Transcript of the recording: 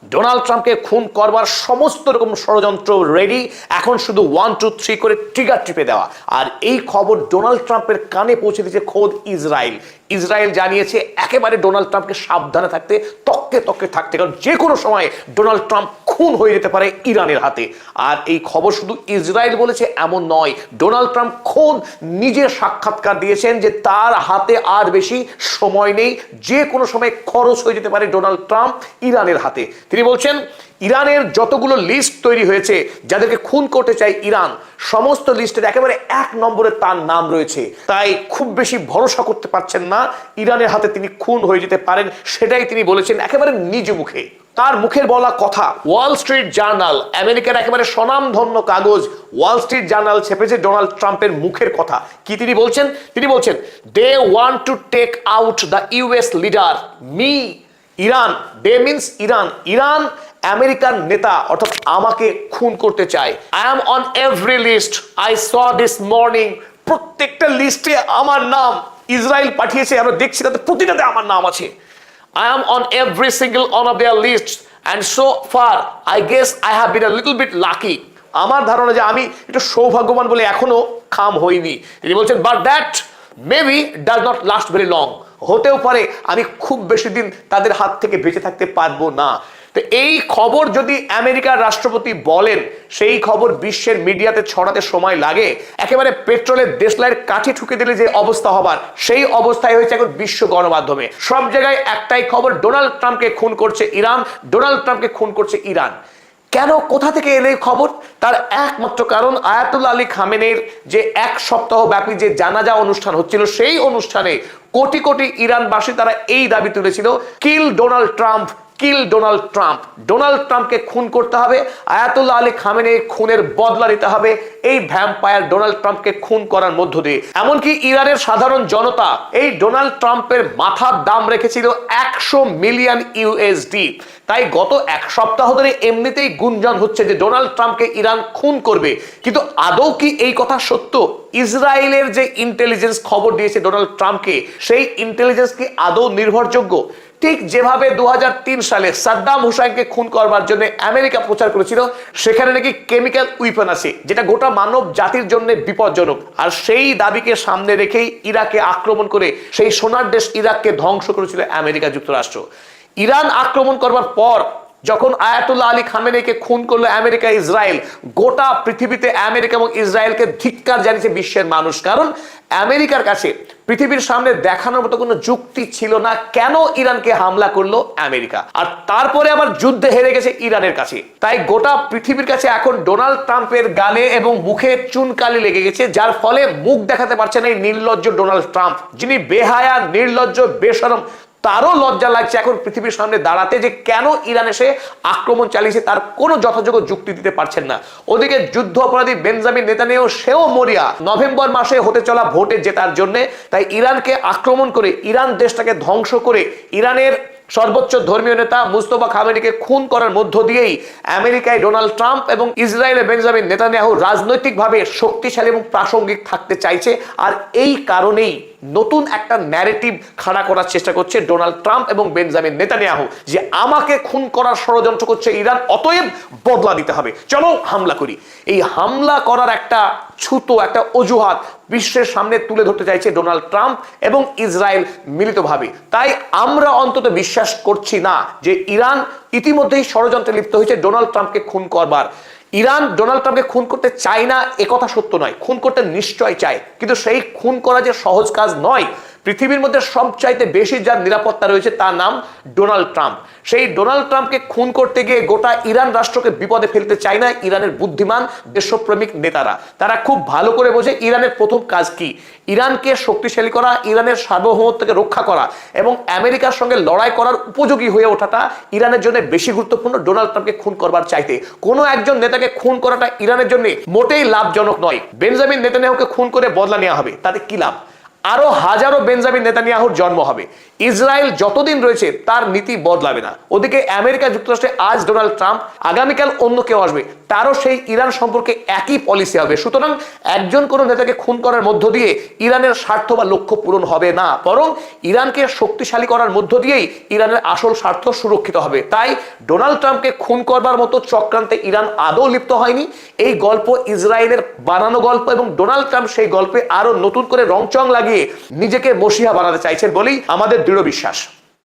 Donald ট্রাম্পকে খুন করবার সমস্ত রকম ষড়যন্ত্র রেডি, এখন শুধু 1, 2, 3 করে ট্রিগার টিপে দেওয়া। আর এই খবর ডোনাল্ড ট্রাম্পের কানে পৌঁছে দিয়েছে খোদ ইসরায়েল। ইসরায়েল জানিয়েছে একেবারে ডোনাল্ড ট্রাম্পকে সাবধানে থাকতে, তককে তককে থাকতে, কারণ যে কোনো সময় ডোনাল্ড ট্রাম্প খুন হয়ে যেতে পারে ইরানের হাতে। আর এই খবর শুধু ইসরায়েল বলেছে এমন নয়, ডোনাল্ড ট্রাম্প খোদ নিজে সাক্ষাৎকার দিয়েছেন যে তার হাতে আর বেশি সময় নেই, যে কোনো সময় খরচ হয়ে যেতে পারে ডোনাল্ড ট্রাম্প ইরানের হাতে। তিনি বলছেন ইরানের যতগুলো লিস্ট তৈরি হয়েছে যাদেরকে খুন করতে চায় ইরান, সমস্ত লিস্টের একেবারে 1 নম্বরে তার নাম রয়েছে। তাই খুব বেশি ভরসা করতে পারছেন না ইরানের হাতে তিনি খুন হয়ে যেতে পারেন, সেটাই তিনি বলেছেন একেবারে নিজ মুখে। তার মুখের বলা কথা। ওয়াল স্ট্রিট জার্নাল, আমেরিকার একেবারে স্বনামধন্য কাগজ ওয়াল স্ট্রিট জার্নাল ছেপেছে ডোনাল্ড ট্রাম্পের মুখের কথা। কি তিনি বলছেন? তিনি বলছেন they want to take out the US leader me. Iran, they means Iran, Iran আমেরিকার নেতা অর্থাৎ আমাকে খুন করতে চায়। I am on every list, I saw this morning. প্রত্যেকটা লিস্টে আমার নাম ইসরায়েল পাঠিয়েছে, আমরা দেখছি তাতে প্রতিটাতে আমার নাম আছে। I am on every single one of their lists and so far I guess I have been a little bit lucky. আমার ধারণা যে আমি একটু সৌভাগ্যবান বলে এখনো খাম হইনি। তিনি বলছেন but that maybe does not last very long. হতেও পারে আমি খুব বেশি দিন তাদের হাত থেকে বেঁচে থাকতে পারবো না। তো এই খবর যদি আমেরিকার রাষ্ট্রপতি বলেন, সেই খবর বিশ্বের মিডিয়াতে ছড়াতে সময় লাগে। একেবারে পেট্রোলের দেশলাইয়ের কাঠি ঠুকে দিলে যে অবস্থা হবার, সেই অবস্থায় হয়েছে এখন বিশ্ব গণমাধ্যমে। সব জায়গায় একটাই খবর, ডোনাল্ড ট্রাম্পকে খুন করছে ইরান, ডোনাল্ড ট্রাম্পকে খুন করছে ইরান। কেন, কোথা থেকে এলে খবর? তার একমাত্র কারণ আয়াতুল্লাহ আলী খামেনেইর যে 1 সপ্তাহ ব্যাপী যে জানাজা অনুষ্ঠান হচ্ছিল, সেই অনুষ্ঠানে কোটি কোটি ইরানবাসী তারা এই দাবি তুলেছিল, কিল ডোনাল্ড ট্রাম্প, কিল ডোনাল্ড ট্রাম্প। ডোনাল্ড ট্রাম্পকে খুন করতে হবে, আয়াতুল্লাহ আলী খামেনেইর খুনের বদলা নিতে হবে এই ভ্যাম্পায়ার ডোনাল্ড ট্রাম্পকে খুন করার মধ্য দিয়ে। এমনকি ইরানের সাধারণ জনতা এই ডোনাল্ড ট্রাম্পের মাথার দাম রেখেছিল 100 মিলিয়ন ইউএসডি। তাই গত 1 সপ্তাহ ধরে এমনিতেই গুঞ্জন হচ্ছে যে ডোনাল্ড ট্রাম্পকে ইরান খুন করবে, কিন্তু আদৌ কি এই কথা সত্য? ইসরায়েলের যে ইন্টেলিজেন্স খবর দিয়েছে ডোনাল্ড ট্রাম্পকে, সেই ইন্টেলিজেন্স কি আদৌ নির্ভরযোগ্য? ঠিক যেভাবে 2003 সালে সাদ্দাম হুসাইনকে খুন করবার জন্য আমেরিকা প্রচার করেছিল, সেখানে নাকি কেমিক্যাল উইপন আছে যেটা গোটা মানব জাতির জন্য বিপজ্জনক, আর সেই দাবিকে সামনে রেখেই ইরাকে আক্রমণ করে সেই সোনার দেশ ইরাককে ধ্বংস করেছিল আমেরিকা যুক্তরাষ্ট্র। ইরান আক্রমণ করবার পর যখন আয়াতুল্লাহ আলী খামেনেইকে খুন করলো আমেরিকা ইসরায়েল, গোটা পৃথিবীতে আমেরিকা এবং ইসরায়েলকে ধিক্কার জানিয়েছে বিশ্বের মানুষ। কারণ আমেরিকার কাছে পৃথিবীর সামনে দেখানোর মতো কোনো যুক্তি ছিল না কেন ইরানকে হামলা করলো আমেরিকা, আর তারপরে আবার যুদ্ধে হেরে গেছে ইরানের কাছে। তাই গোটা পৃথিবীর কাছে এখন ডোনাল্ড ট্রাম্পের গালে এবং মুখে চুনকালি লেগে গেছে, যার ফলে মুখ দেখাতে পারছেন এই নির্লজ্জ ডোনাল্ড ট্রাম্প, যিনি বেহায়া, নির্লজ্জ, বেশরম। তারও লজ্জা লাগছে এখন পৃথিবীর সামনে দাঁড়াতে যে কেন ইরান এসে আক্রমণ চালিয়েছে, তার কোনো যথাযোগ্য যুক্তি দিতে পারছেন না। ওদিকে যুদ্ধ অপরাধী বেঞ্জামিন নেতানিয়াহু, সেও মরিয়া নভেম্বর মাসে হতে চলা ভোটে জেতার জন্য। তাই ইরানকে আক্রমণ করে, ইরান দেশটাকে ধ্বংস করে, ইরানের সর্বোচ্চ ধর্মীয় নেতা মুস্তফা খামেনিকে খুন করার মধ্য দিয়েই আমেরিকায় ডোনাল্ড ট্রাম্প এবং ইসরায়েলে বেঞ্জামিন নেতানিয়াহু রাজনৈতিকভাবে শক্তিশালী এবং প্রাসঙ্গিক থাকতে চাইছে। আর এই কারণেই নতুন একটা ন্যারেটিভ খাড়া করার চেষ্টা করছে ডোনাল্ড ট্রাম্প এবং বেঞ্জামিন নেতানিয়াহু, যে আমাকে খুন করার ষড়যন্ত্র করছে ইরান, অতএব বদলা দিতে হবে, চলো হামলা করি। এই হামলা করার একটা ছুতো, একটা অজুহাত বিশ্বের সামনে তুলে ধরতে চাইছে ডোনাল্ড ট্রাম্প এবং ইসরায়েল মিলিতভাবে। তাই আমরা অন্তত বিশ্বাস করছি না যে ইরান ইতিমধ্যেই ষড়যন্ত্রে লিপ্ত হয়েছে ডোনাল্ড ট্রাম্পকে খুন করবার। ইরান ডোনাল্ড ট্রাম্পকে খুন করতে চায় না একথা সত্য নয়, খুন করতে নিশ্চয় চায়, কিন্তু সেই খুন করা যে সহজ কাজ নয়। পৃথিবীর মধ্যে সবচাইতে বেশি যার নিরাপত্তা রয়েছে তার নাম ডোনাল্ড ট্রাম্প। সেই ডোনাল্ড ট্রাম্পকে খুন করতে গিয়ে গোটা ইরান রাষ্ট্রকে বিপদে ফেলতে চায় না ইরানের বুদ্ধিমান দেশপ্রেমিক নেতারা। তারা খুব ভালো করে বোঝে ইরানের প্রথম কাজ কি, ইরানকে শক্তিশালী করা, ইরানের সার্বভৌমত্বকে রক্ষা করা এবং আমেরিকার সঙ্গে লড়াই করার উপযোগী হয়ে ওঠাটা ইরানের জন্য বেশি গুরুত্বপূর্ণ ডোনাল্ড ট্রাম্পকে খুন করবার চাইতে। কোনো একজন নেতাকে খুন করাটা ইরানের জন্য মোটেই লাভজনক নয়। বেঞ্জামিন নেতানিয়াহুকে খুন করে বদলা নেওয়া হবে, তাতে কি লাভ? আরো হাজারো বেঞ্জামিন নেতানিয়াহুর জন্ম হবে। ইসরায়েল যতদিন রয়েছে তার নীতি বদলাবে না। ওদিকে আমেরিকা যুক্তরাষ্ট্রে আজ ডোনাল্ড ট্রাম্প, আগামীকাল অন্য কেউ আসবে, তারও সেই ইরান সম্পর্কে একই পলিসি হবে। সুতরাং একজন কোনো নেতাকে খুন করার মধ্য দিয়ে ইরানের স্বার্থ বা লক্ষ্য পূরণ হবে না, বরং ইরানকে শক্তিশালী করার মধ্য দিয়েই ইরানের আসল স্বার্থ সুরক্ষিত হবে। তাই ডোনাল্ড ট্রাম্পকে খুন করবার মতো চক্রান্তে ইরান আদৌ লিপ্ত হয়নি। এই গল্প ইসরায়েলের বানানো গল্প, এবং ডোনাল্ড ট্রাম্প সেই গল্পে আরো নতুন করে রংচং লাগিয়ে নিজেকে মসিহা বানাতে চাইছেন বলেই আমাদের দৃঢ় বিশ্বাস।